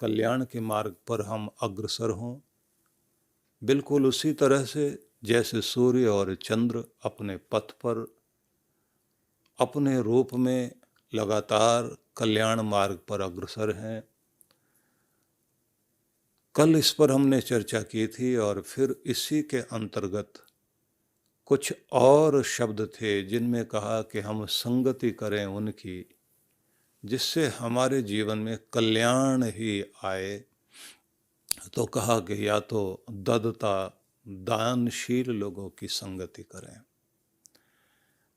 कल्याण के मार्ग पर हम अग्रसर हों, बिल्कुल उसी तरह से जैसे सूर्य और चंद्र अपने पथ पर अपने रूप में लगातार कल्याण मार्ग पर अग्रसर हैं। कल इस पर हमने चर्चा की थी और फिर इसी के अंतर्गत कुछ और शब्द थे जिनमें कहा कि हम संगति करें उनकी जिससे हमारे जीवन में कल्याण ही आए। तो कहा कि या तो ददता दानशील लोगों की संगति करें।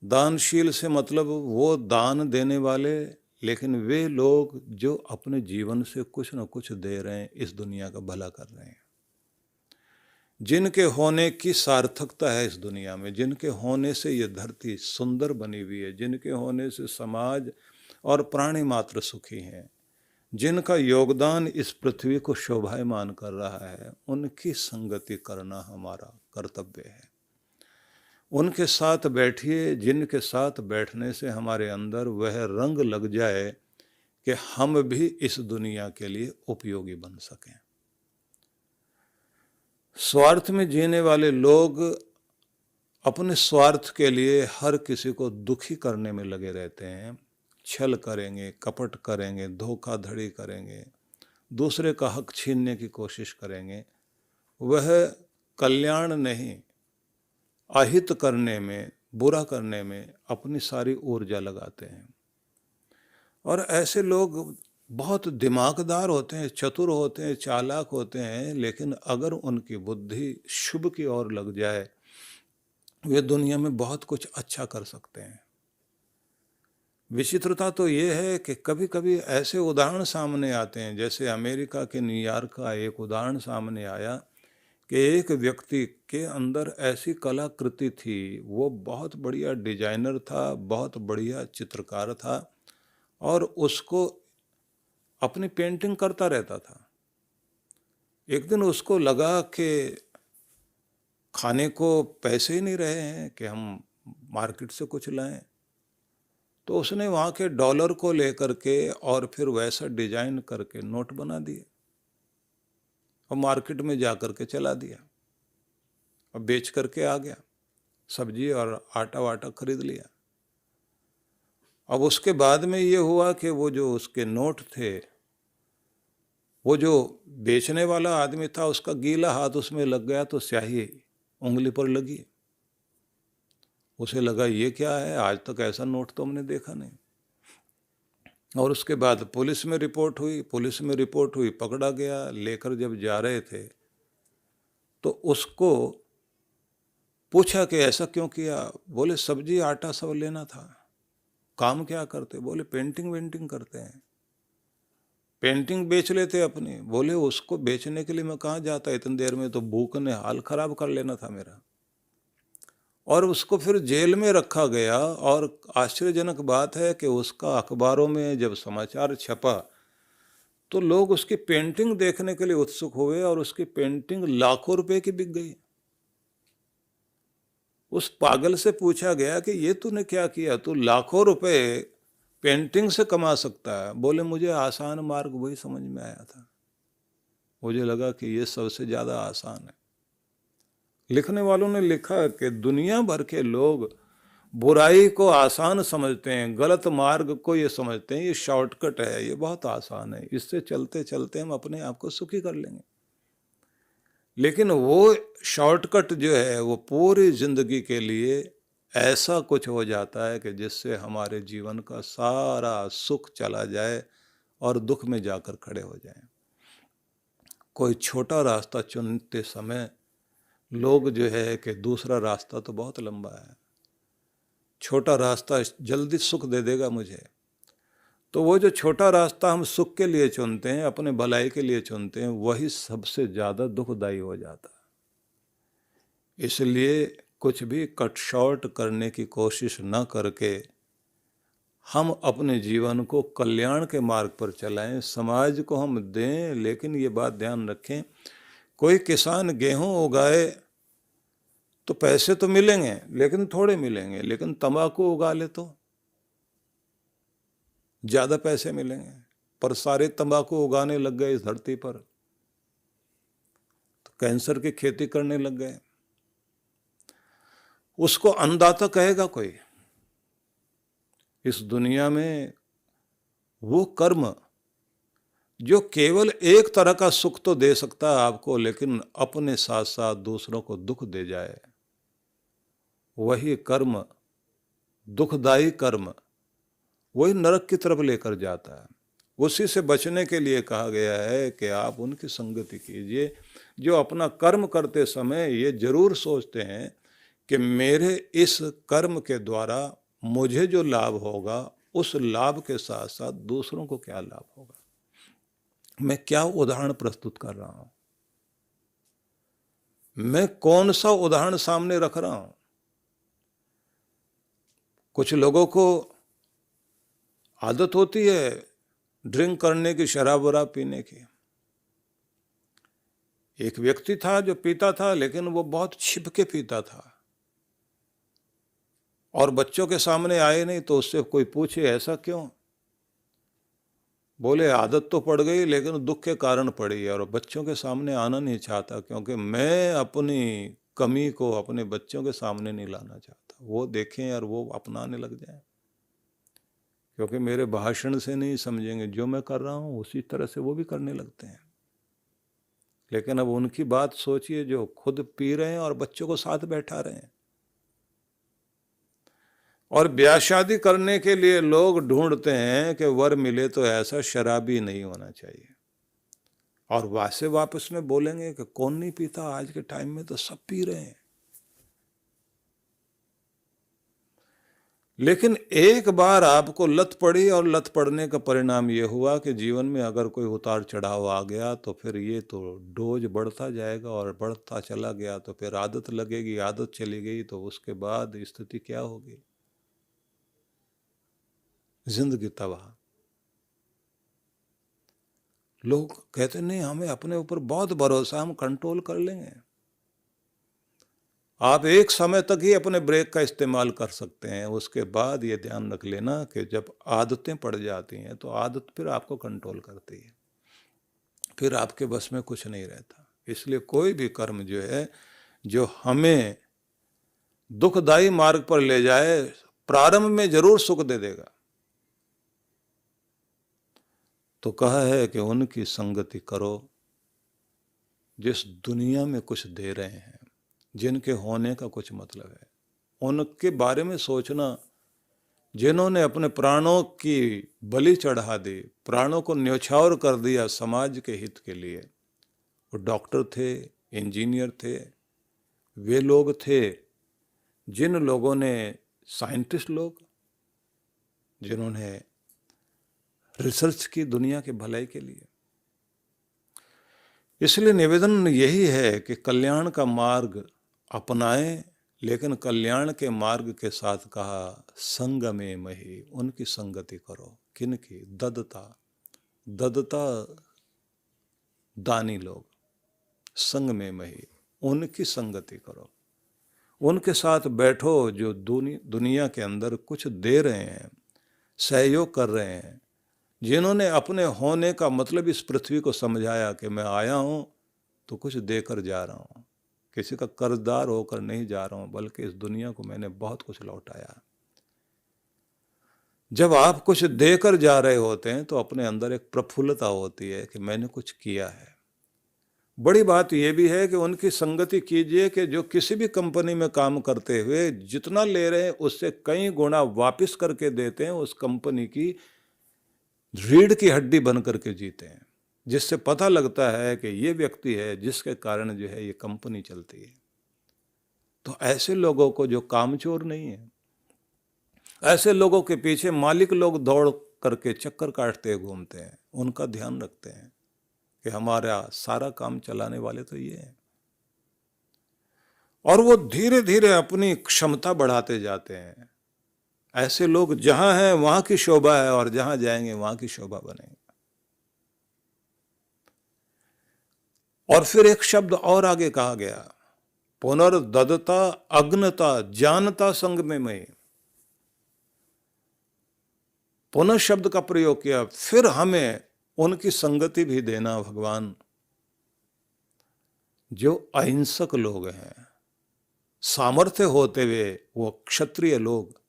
दानशील से मतलब वो दान देने वाले, लेकिन वे लोग जो अपने जीवन से कुछ न कुछ दे रहे हैं, इस दुनिया का भला कर रहे हैं, जिनके होने की सार्थकता है इस दुनिया में, जिनके होने से ये धरती सुंदर बनी हुई है, जिनके होने से समाज और प्राणी मात्र सुखी हैं, जिनका योगदान इस पृथ्वी को शोभायमान कर रहा है, उनकी संगति करना हमारा कर्तव्य है। उनके साथ बैठिए जिनके साथ बैठने से हमारे अंदर वह रंग लग जाए कि हम भी इस दुनिया के लिए उपयोगी बन सकें। स्वार्थ में जीने वाले लोग अपने स्वार्थ के लिए हर किसी को दुखी करने में लगे रहते हैं। छल करेंगे, कपट करेंगे, धोखाधड़ी करेंगे, दूसरे का हक छीनने की कोशिश करेंगे। वह कल्याण नहीं, अहित करने में, बुरा करने में अपनी सारी ऊर्जा लगाते हैं। और ऐसे लोग बहुत दिमागदार होते हैं, चतुर होते हैं, चालाक होते हैं, लेकिन अगर उनकी बुद्धि शुभ की ओर लग जाए, वे दुनिया में बहुत कुछ अच्छा कर सकते हैं। विचित्रता तो ये है कि कभी कभी ऐसे उदाहरण सामने आते हैं, जैसे अमेरिका के न्यूयॉर्क का एक उदाहरण सामने आया कि एक व्यक्ति के अंदर ऐसी कलाकृति थी, वो बहुत बढ़िया डिजाइनर था, बहुत बढ़िया चित्रकार था, और उसको अपनी पेंटिंग करता रहता था। एक दिन उसको लगा कि खाने को पैसे ही नहीं रहे हैं कि हम मार्केट से कुछ लाएं, तो उसने वहाँ के डॉलर को लेकर के और फिर वैसा डिजाइन करके नोट बना दिए और मार्केट में जा कर के चला दिया और बेच करके आ गया, सब्जी और आटा वाटा खरीद लिया। अब उसके बाद में ये हुआ कि वो जो उसके नोट थे, वो जो बेचने वाला आदमी था, उसका गीला हाथ उसमें लग गया तो स्याही उंगली पर लगी। उसे लगा ये क्या है, आज तक ऐसा नोट तो हमने देखा नहीं। और उसके बाद पुलिस में रिपोर्ट हुई, पकड़ा गया। लेकर जब जा रहे थे तो उसको पूछा कि ऐसा क्यों किया। बोले सब्जी आटा सब लेना था। काम क्या करते? बोले पेंटिंग वेंटिंग करते हैं, पेंटिंग बेच लेते अपनी। बोले उसको बेचने के लिए मैं कहाँ जाता, इतनी देर में तो भूख ने हाल खराब कर लेना था मेरा। और उसको फिर जेल में रखा गया। और आश्चर्यजनक बात है कि उसका अखबारों में जब समाचार छपा तो लोग उसकी पेंटिंग देखने के लिए उत्सुक हुए और उसकी पेंटिंग लाखों रुपए की बिक गई। उस पागल से पूछा गया कि ये तूने क्या किया, तू लाखों रुपए पेंटिंग से कमा सकता है। बोले मुझे आसान मार्ग वही समझ में आया था, मुझे लगा कि ये सबसे ज्यादा आसान है। लिखने वालों ने लिखा कि दुनिया भर के लोग बुराई को आसान समझते हैं, गलत मार्ग को ये समझते हैं ये शॉर्टकट है, ये बहुत आसान है, इससे चलते चलते हम अपने आप को सुखी कर लेंगे। लेकिन वो शॉर्टकट जो है वो पूरी जिंदगी के लिए ऐसा कुछ हो जाता है कि जिससे हमारे जीवन का सारा सुख चला जाए और दुख में जाकर खड़े हो जाएं। कोई छोटा रास्ता चुनते समय लोग जो है कि दूसरा रास्ता तो बहुत लंबा है, छोटा रास्ता जल्दी सुख दे देगा मुझे, तो वो जो छोटा रास्ता हम सुख के लिए चुनते हैं, अपने भलाई के लिए चुनते हैं, वही सबसे ज़्यादा दुखदाई हो जाता है। इसलिए कुछ भी कट शॉर्ट करने की कोशिश न करके हम अपने जीवन को कल्याण के मार्ग पर चलाएं, समाज को हम दें। लेकिन ये बात ध्यान रखें, कोई किसान गेहूं उगाए तो पैसे तो मिलेंगे लेकिन थोड़े मिलेंगे, लेकिन तंबाकू उगा ले तो ज़्यादा पैसे मिलेंगे। पर सारे तंबाकू उगाने लग गए इस धरती पर, तो कैंसर की खेती करने लग गए। उसको अन्नदाता कहेगा कोई? इस दुनिया में वो कर्म जो केवल एक तरह का सुख तो दे सकता है आपको, लेकिन अपने साथ साथ दूसरों को दुख दे जाए, वही कर्म, दुखदायी कर्म, वही नरक की तरफ लेकर जाता है। उसी से बचने के लिए कहा गया है कि आप उनकी संगति कीजिए जो अपना कर्म करते समय ये जरूर सोचते हैं कि मेरे इस कर्म के द्वारा मुझे जो लाभ होगा, उस लाभ के साथ साथ दूसरों को क्या लाभ होगा। मैं क्या उदाहरण प्रस्तुत कर रहा हूं, मैं कौन सा उदाहरण सामने रख रहा हूं। कुछ लोगों को आदत होती है ड्रिंक करने की, शराब वराब पीने की। एक व्यक्ति था जो पीता था, लेकिन वो बहुत छिप के पीता था और बच्चों के सामने आए नहीं। तो उससे कोई पूछे ऐसा क्यों? बोले आदत तो पड़ गई, लेकिन दुख के कारण पड़ी है और बच्चों के सामने आना नहीं चाहता, क्योंकि मैं अपनी कमी को अपने बच्चों के सामने नहीं लाना चाहता। वो देखें और वो अपनाने लग जाएं, क्योंकि मेरे भाषण से नहीं समझेंगे, जो मैं कर रहा हूं उसी तरह से वो भी करने लगते हैं। लेकिन अब उनकी बात सोचिए जो खुद पी रहे हैं और बच्चों को साथ बैठा रहे हैं। और ब्याह शादी करने के लिए लोग ढूंढते हैं कि वर मिले तो ऐसा शराबी नहीं होना चाहिए, और वासे वापस में बोलेंगे कि कौन नहीं पीता, आज के टाइम में तो सब पी रहे हैं। लेकिन एक बार आपको लत पड़ी और लत पड़ने का परिणाम ये हुआ कि जीवन में अगर कोई उतार चढ़ाव आ गया तो फिर ये तो डोज बढ़ता जाएगा, और बढ़ता चला गया तो फिर आदत लगेगी, आदत चली गई तो उसके बाद स्थिति क्या होगी? जिंदगी तबाह। लोग कहते नहीं, हमें अपने ऊपर बहुत भरोसा, हम कंट्रोल कर लेंगे। आप एक समय तक ही अपने ब्रेक का इस्तेमाल कर सकते हैं, उसके बाद ये ध्यान रख लेना कि जब आदतें पड़ जाती हैं तो आदत फिर आपको कंट्रोल करती है, फिर आपके बस में कुछ नहीं रहता। इसलिए कोई भी कर्म जो है जो हमें दुखदायी मार्ग पर ले जाए, प्रारंभ में जरूर सुख दे देगा। तो कहा है कि उनकी संगति करो जिस दुनिया में कुछ दे रहे हैं, जिनके होने का कुछ मतलब है। उनके बारे में सोचना जिन्होंने अपने प्राणों की बलि चढ़ा दी, प्राणों को न्यौछावर कर दिया समाज के हित के लिए। वो डॉक्टर थे, इंजीनियर थे, वे लोग थे जिन लोगों ने, साइंटिस्ट लोग जिन्होंने रिसर्च की दुनिया के भलाई के लिए। इसलिए निवेदन यही है कि कल्याण का मार्ग अपनाएं, लेकिन कल्याण के मार्ग के साथ कहा संग में मही, उनकी संगति करो। किनकी? ददता, ददता दानी लोग, संग में मही, उनकी संगति करो, उनके साथ बैठो जो दुनिया के अंदर कुछ दे रहे हैं, सहयोग कर रहे हैं, जिन्होंने अपने होने का मतलब इस पृथ्वी को समझाया कि मैं आया हूं तो कुछ देकर जा रहा हूं, किसी का कर्जदार होकर नहीं जा रहा हूं, बल्कि इस दुनिया को मैंने बहुत कुछ लौटाया। जब आप कुछ देकर जा रहे होते हैं तो अपने अंदर एक प्रफुल्लता होती है कि मैंने कुछ किया है। बड़ी बात यह भी है कि उनकी संगति कीजिए कि जो किसी भी कंपनी में काम करते हुए जितना ले रहे हैं उससे कई गुना वापस करके देते हैं, उस कंपनी की रीढ़ की हड्डी बन करके जीते हैं, जिससे पता लगता है कि ये व्यक्ति है जिसके कारण जो है ये कंपनी चलती है। तो ऐसे लोगों को, जो कामचोर नहीं है, ऐसे लोगों के पीछे मालिक लोग दौड़ करके चक्कर काटते घूमते हैं, उनका ध्यान रखते हैं कि हमारा सारा काम चलाने वाले तो ये हैं। और वो धीरे धीरे अपनी क्षमता बढ़ाते जाते हैं। ऐसे लोग जहां हैं वहां की शोभा है, और जहां जाएंगे वहां की शोभा बनेगी। और फिर एक शब्द और आगे कहा गया, पुनर्ददता अग्नता जानता संग में मई। पुनः शब्द का प्रयोग किया, फिर हमें उनकी संगति भी देना भगवान। जो अहिंसक लोग हैं, सामर्थ्य होते हुए वो क्षत्रिय लोग,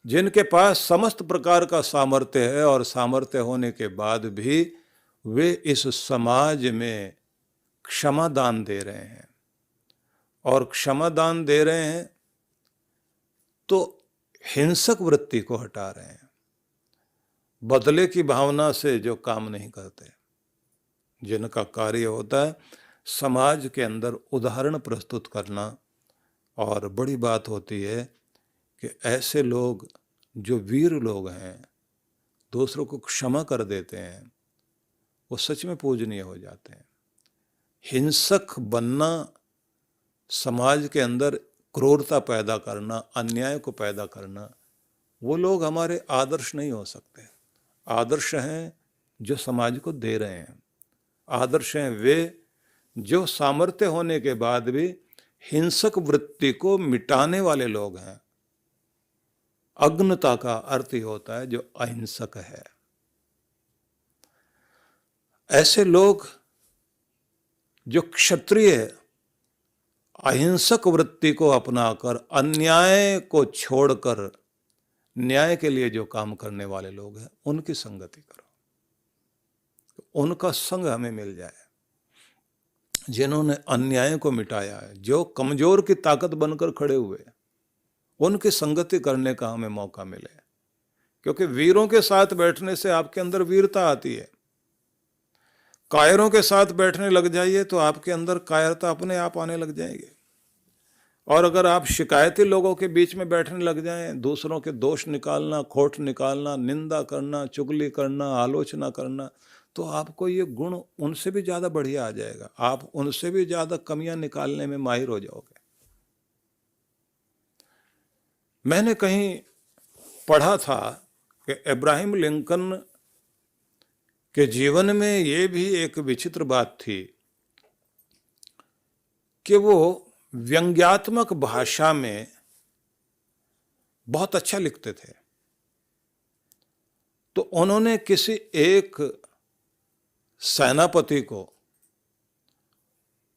जिनके पास समस्त प्रकार का सामर्थ्य है और सामर्थ्य होने के बाद भी वे इस समाज में क्षमा दान दे रहे हैं, और क्षमा दान दे रहे हैं तो हिंसक वृत्ति को हटा रहे हैं, बदले की भावना से जो काम नहीं करते, जिनका कार्य होता है समाज के अंदर उदाहरण प्रस्तुत करना। और बड़ी बात होती है कि ऐसे लोग जो वीर लोग हैं, दूसरों को क्षमा कर देते हैं, वो सच में पूजनीय हो जाते हैं। हिंसक बनना, समाज के अंदर क्रूरता पैदा करना, अन्याय को पैदा करना, वो लोग हमारे आदर्श नहीं हो सकते। आदर्श हैं जो समाज को दे रहे हैं। आदर्श हैं वे जो सामर्थ्य होने के बाद भी हिंसक वृत्ति को मिटाने वाले लोग हैं। अग्नता का अर्थ ही होता है जो अहिंसक है। ऐसे लोग जो क्षत्रिय अहिंसक वृत्ति को अपनाकर अन्याय को छोड़कर न्याय के लिए जो काम करने वाले लोग हैं, उनकी संगति करो, उनका संग हमें मिल जाए। जिन्होंने अन्याय को मिटाया है, जो कमजोर की ताकत बनकर खड़े हुए, उनकी संगति करने का हमें मौका मिले। क्योंकि वीरों के साथ बैठने से आपके अंदर वीरता आती है। कायरों के साथ बैठने लग जाइए तो आपके अंदर कायरता अपने आप आने लग जाएगी। और अगर आप शिकायती लोगों के बीच में बैठने लग जाएं, दूसरों के दोष निकालना, खोट निकालना, निंदा करना, चुगली करना, आलोचना करना, तो आपको ये गुण उनसे भी ज़्यादा बढ़िया आ जाएगा। आप उनसे भी ज़्यादा कमियां निकालने में माहिर हो जाओगे। मैंने कहीं पढ़ा था कि इब्राहिम लिंकन के जीवन में ये भी एक विचित्र बात थी कि वो व्यंग्यात्मक भाषा में बहुत अच्छा लिखते थे। तो उन्होंने किसी एक सेनापति को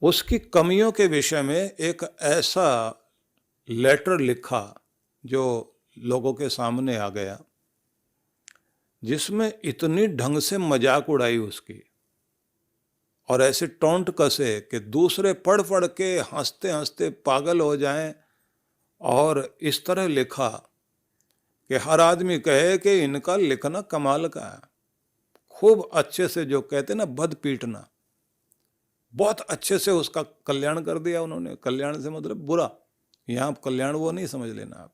उसकी कमियों के विषय में एक ऐसा लेटर लिखा जो लोगों के सामने आ गया, जिसमें इतनी ढंग से मजाक उड़ाई उसकी और ऐसे टोंट कसे कि दूसरे पढ़ पढ़ के हंसते हंसते पागल हो जाएं। और इस तरह लिखा कि हर आदमी कहे कि इनका लिखना कमाल का है। खूब अच्छे से, जो कहते ना बद पीटना, बहुत अच्छे से उसका कल्याण कर दिया उन्होंने। कल्याण से मतलब बुरा, यहाँ कल्याण वो नहीं समझ लेना आप,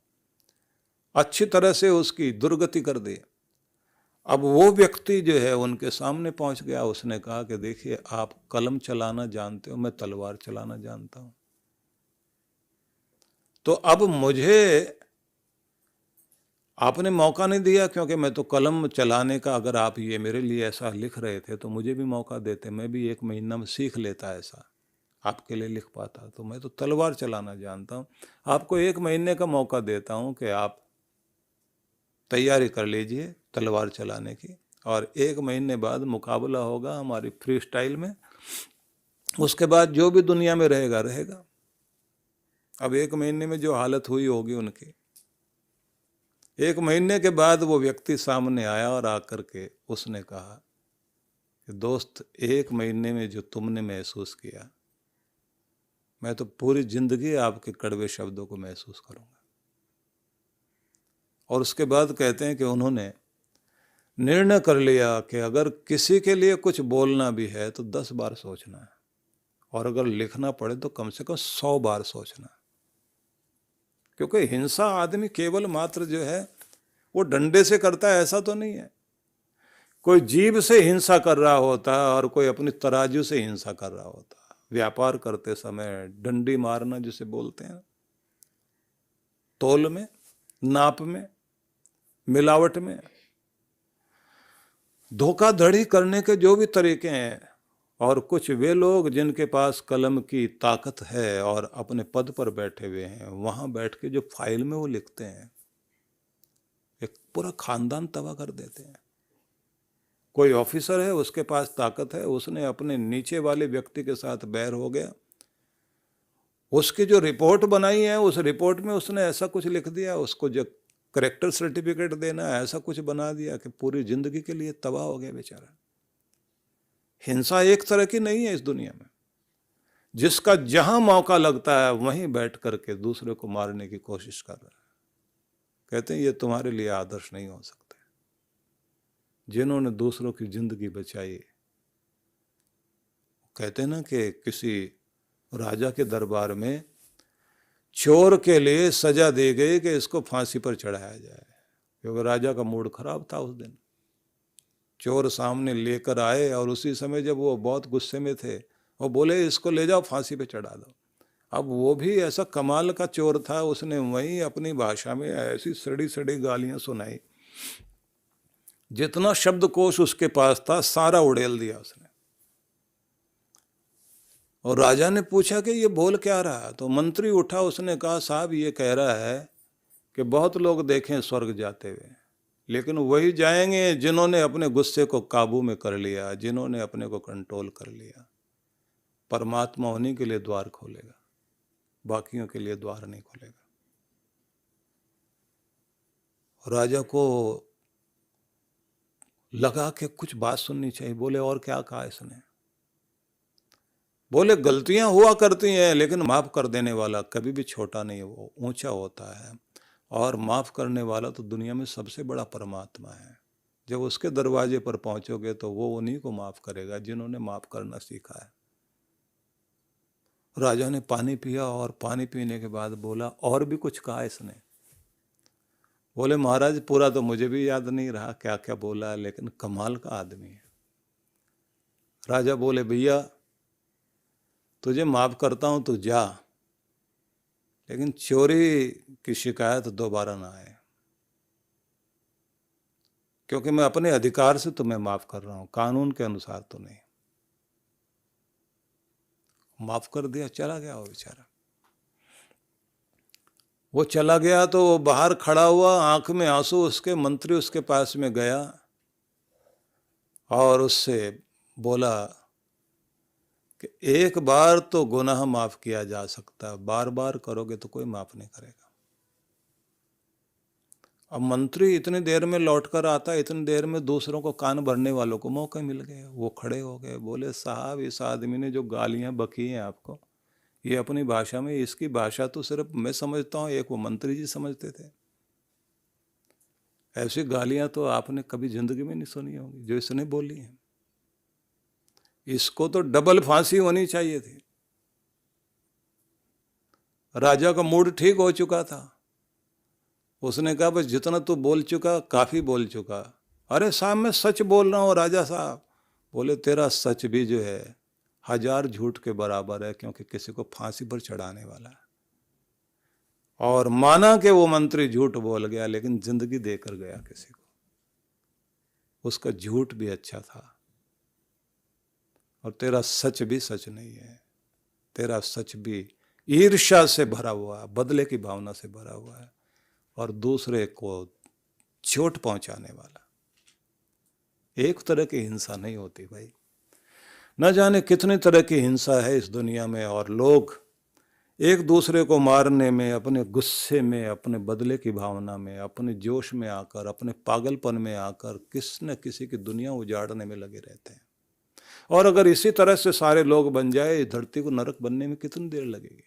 अच्छी तरह से उसकी दुर्गति कर दी। अब वो व्यक्ति जो है उनके सामने पहुंच गया। उसने कहा कि देखिए, आप कलम चलाना जानते हो, मैं तलवार चलाना जानता हूं। तो अब मुझे आपने मौका नहीं दिया, क्योंकि मैं तो कलम चलाने का, अगर आप ये मेरे लिए ऐसा लिख रहे थे तो मुझे भी मौका देते, मैं भी 1 महीना में सीख लेता, ऐसा आपके लिए लिख पाता। तो मैं तो तलवार चलाना जानता हूँ। आपको 1 महीने का मौका देता हूँ कि आप तैयारी कर लीजिए तलवार चलाने की, और 1 महीने बाद मुकाबला होगा हमारी फ्री स्टाइल में। उसके बाद जो भी दुनिया में रहेगा रहेगा। अब 1 महीने में जो हालत हुई होगी उनकी। 1 महीने के बाद वो व्यक्ति सामने आया और आकर के उसने कहा कि दोस्त, 1 महीने में जो तुमने महसूस किया, मैं तो पूरी जिंदगी आपके कड़वे शब्दों को महसूस करूंगा। और उसके बाद कहते हैं कि उन्होंने निर्णय कर लिया कि अगर किसी के लिए कुछ बोलना भी है तो 10 बार सोचना है, और अगर लिखना पड़े तो कम से कम 100 बार सोचना। क्योंकि हिंसा आदमी केवल मात्र जो है वो डंडे से करता है, ऐसा तो नहीं है। कोई जीभ से हिंसा कर रहा होता है और कोई अपनी तराजू से हिंसा कर रहा होता है। व्यापार करते समय डंडी मारना जिसे बोलते हैं, तोल में, नाप में, मिलावट में, धोखाधड़ी करने के जो भी तरीके हैं। और कुछ वे लोग जिनके पास कलम की ताकत है और अपने पद पर बैठे हुए हैं, वहां बैठ के जो फाइल में वो लिखते हैं, एक पूरा खानदान तबाह कर देते हैं। कोई ऑफिसर है, उसके पास ताकत है, उसने अपने नीचे वाले व्यक्ति के साथ बैर हो गया, उसकी जो रिपोर्ट बनाई है उस रिपोर्ट में उसने ऐसा कुछ लिख दिया, उसको जो करेक्टर सर्टिफिकेट देना है ऐसा कुछ बना दिया कि पूरी जिंदगी के लिए तबाह हो गया बेचारा। हिंसा एक तरह की नहीं है इस दुनिया में। जिसका जहां मौका लगता है वहीं बैठ करके दूसरे को मारने की कोशिश कर रहा है। कहते हैं ये तुम्हारे लिए आदर्श नहीं हो सकते। जिन्होंने दूसरों की जिंदगी बचाई, कहते हैं ना कि किसी राजा के दरबार में चोर के लिए सजा दी गई कि इसको फांसी पर चढ़ाया जाए, क्योंकि राजा का मूड खराब था उस दिन। चोर सामने लेकर आए और उसी समय जब वो बहुत गुस्से में थे वो बोले इसको ले जाओ फांसी पे चढ़ा दो। अब वो भी ऐसा कमाल का चोर था, उसने वहीं अपनी भाषा में ऐसी सड़ी सड़ी गालियां सुनाई, जितना शब्दकोश उसके पास था सारा उड़ेल दिया उसने। और राजा ने पूछा कि ये बोल क्या रहा है, तो मंत्री उठा, उसने कहा साहब ये कह रहा है कि बहुत लोग देखें स्वर्ग जाते हुए, लेकिन वही जाएंगे जिन्होंने अपने गुस्से को काबू में कर लिया, जिन्होंने अपने को कंट्रोल कर लिया। परमात्मा उन्हीं के लिए द्वार खोलेगा, बाकियों के लिए द्वार नहीं खोलेगा। राजा को लगा कि कुछ बात सुननी चाहिए। बोले और क्या कहा इसने? बोले गलतियां हुआ करती हैं लेकिन माफ कर देने वाला कभी भी छोटा नहीं, वो ऊंचा होता है, और माफ करने वाला तो दुनिया में सबसे बड़ा परमात्मा है। जब उसके दरवाजे पर पहुंचोगे तो वो उन्हीं को माफ करेगा जिन्होंने माफ करना सीखा है। राजा ने पानी पिया और पानी पीने के बाद बोला और भी कुछ कहा इसने? बोले महाराज पूरा तो मुझे भी याद नहीं रहा क्या क्या बोला, लेकिन कमाल का आदमी है। राजा बोले भैया तुझे माफ करता हूं, तू जा, लेकिन चोरी की शिकायत दोबारा ना आए, क्योंकि मैं अपने अधिकार से तुम्हें माफ कर रहा हूं, कानून के अनुसार तो नहीं। माफ कर दिया, चला गया वो बेचारा। वो चला गया तो वो बाहर खड़ा हुआ, आंख में आंसू, उसके मंत्री उसके पास में गया और उससे बोला कि एक बार तो गुनाह माफ किया जा सकता, बार बार करोगे तो कोई माफ नहीं करेगा। अब मंत्री इतनी देर में लौट कर आता, इतनी देर में दूसरों को कान भरने वालों को मौका मिल गया। वो खड़े हो गए, बोले साहब इस आदमी ने जो गालियां बकी हैं आपको, ये अपनी भाषा में, इसकी भाषा तो सिर्फ मैं समझता हूँ, एक वो मंत्री जी समझते थे। ऐसी गालियां तो आपने कभी जिंदगी में नहीं सुनी होगी जो इसने बोली है। इसको तो डबल फांसी होनी चाहिए थी। राजा का मूड ठीक हो चुका था, उसने कहा बस जितना तू बोल चुका काफी बोल चुका। अरे साहब मैं सच बोल रहा हूँ राजा साहब। बोले तेरा सच भी जो है 1000 झूठ के बराबर है, क्योंकि किसी को फांसी पर चढ़ाने वाला है। और माना कि वो मंत्री झूठ बोल गया, लेकिन जिंदगी देकर गया किसी को। उसका झूठ भी अच्छा था और तेरा सच भी सच नहीं है। तेरा सच भी ईर्ष्या से भरा हुआ है, बदले की भावना से भरा हुआ है और दूसरे को चोट पहुंचाने वाला। एक तरह की हिंसा नहीं होती भाई, न जाने कितने तरह की हिंसा है इस दुनिया में, और लोग एक दूसरे को मारने में, अपने गुस्से में, अपने बदले की भावना में, अपने जोश में आकर, अपने पागलपन में आकर किसी न किसी की दुनिया उजाड़ने में लगे रहते हैं। और अगर इसी तरह से सारे लोग बन जाए, इस धरती को नरक बनने में कितनी देर लगेगी?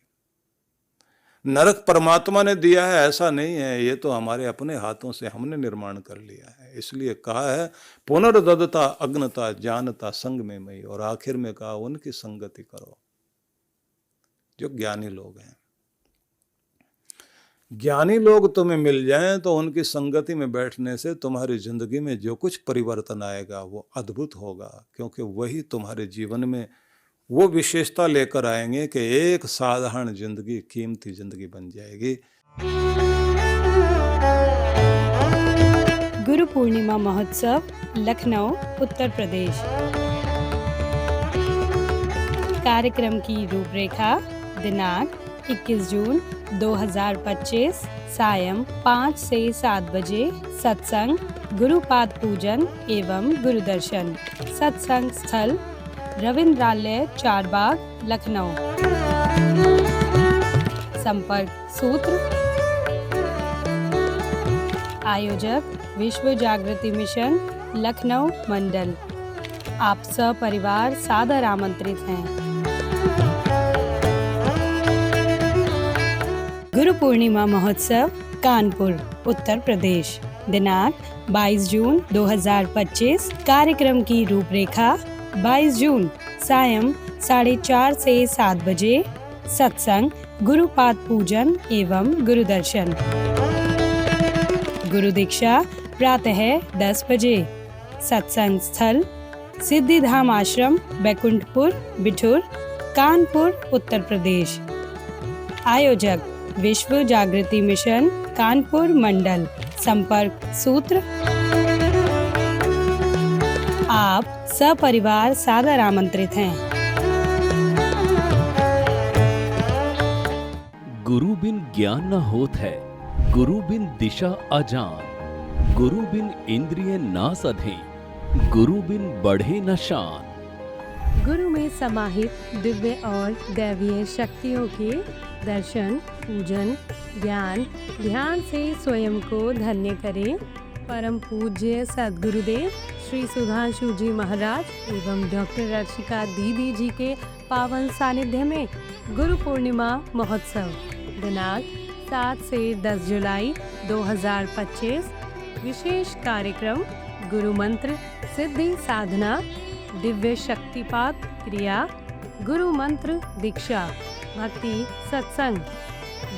नरक परमात्मा ने दिया है ऐसा नहीं है, ये तो हमारे अपने हाथों से हमने निर्माण कर लिया है। इसलिए कहा है पुनर्ददता अग्नता जानता संग में मई, और आखिर में कहा उनकी संगति करो जो ज्ञानी लोग हैं। ज्ञानी लोग तुम्हें मिल जाएं तो उनकी संगति में बैठने से तुम्हारी जिंदगी में जो कुछ परिवर्तन आएगा वो अद्भुत होगा, क्योंकि वही तुम्हारे जीवन में वो विशेषता लेकर आएंगे कि एक साधारण जिंदगी कीमती जिंदगी बन जाएगी। गुरु पूर्णिमा महोत्सव, लखनऊ, उत्तर प्रदेश। कार्यक्रम की रूपरेखा, दिनांक 21 जून 2025 सायं 5 से 7 बजे सत्संग, गुरुपाद पूजन एवं गुरुदर्शन। सत्संग स्थल रविंद्रालय, चारबाग, लखनऊ। संपर्क सूत्र आयोजक विश्व जागृति मिशन, लखनऊ मंडल। आप सपरिवार सादर आमंत्रित हैं। गुरु पूर्णिमा महोत्सव, कानपुर, उत्तर प्रदेश। दिनांक 22 जून 2025। कार्यक्रम की रूपरेखा 22 जून सायं 4:30 से 7 बजे सत्संग, गुरुपाद पूजन एवं गुरुदर्शन। गुरु दीक्षा प्रातः 10 बजे। सत्संग स्थल सिद्धिधाम आश्रम, बैकुंठपुर, बिठूर, कानपुर, उत्तर प्रदेश। आयोजक विश्व जागृति मिशन, कानपुर मंडल। संपर्क सूत्र आप सपरिवार सादर आमंत्रित हैं। गुरु बिन ज्ञान न होत है, गुरु बिन दिशा अजान, गुरु बिन इंद्रिय ना सधे, गुरु बिन बढ़े न शान। गुरु में समाहित दिव्य और दैवीय शक्तियों के दर्शन, पूजन, ज्ञान, ध्यान से स्वयं को धन्य करें। परम पूज्य सद्गुरुदेव श्री सुधांशु जी महाराज एवं डॉक्टर रचिका दीदी जी के पावन सानिध्य में गुरु पूर्णिमा महोत्सव दिनांक 7 से 10 जुलाई 2025। विशेष कार्यक्रम गुरु मंत्र सिद्धि साधना, दिव्य शक्तिपात क्रिया, गुरु मंत्र दीक्षा, भक्ति सत्संग,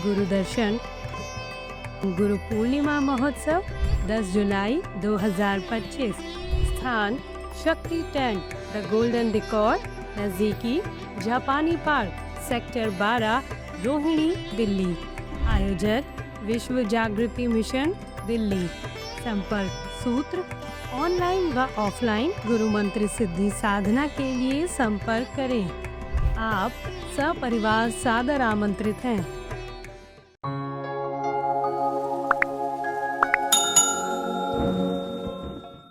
गुरु दर्शन। गुरु पूर्णिमा महोत्सव 10 जुलाई 2025। स्थान शक्ति टेंट, द गोल्डन डिकॉर, नजदीकी जापानी पार्क, सेक्टर 12, रोहिणी, दिल्ली। आयोजक विश्व जागृति मिशन, दिल्ली। संपर्क सूत्र ऑनलाइन व ऑफलाइन गुरु मंत्र सिद्धि साधना के लिए संपर्क करें। आप सपरिवार सादर आमंत्रित हैं।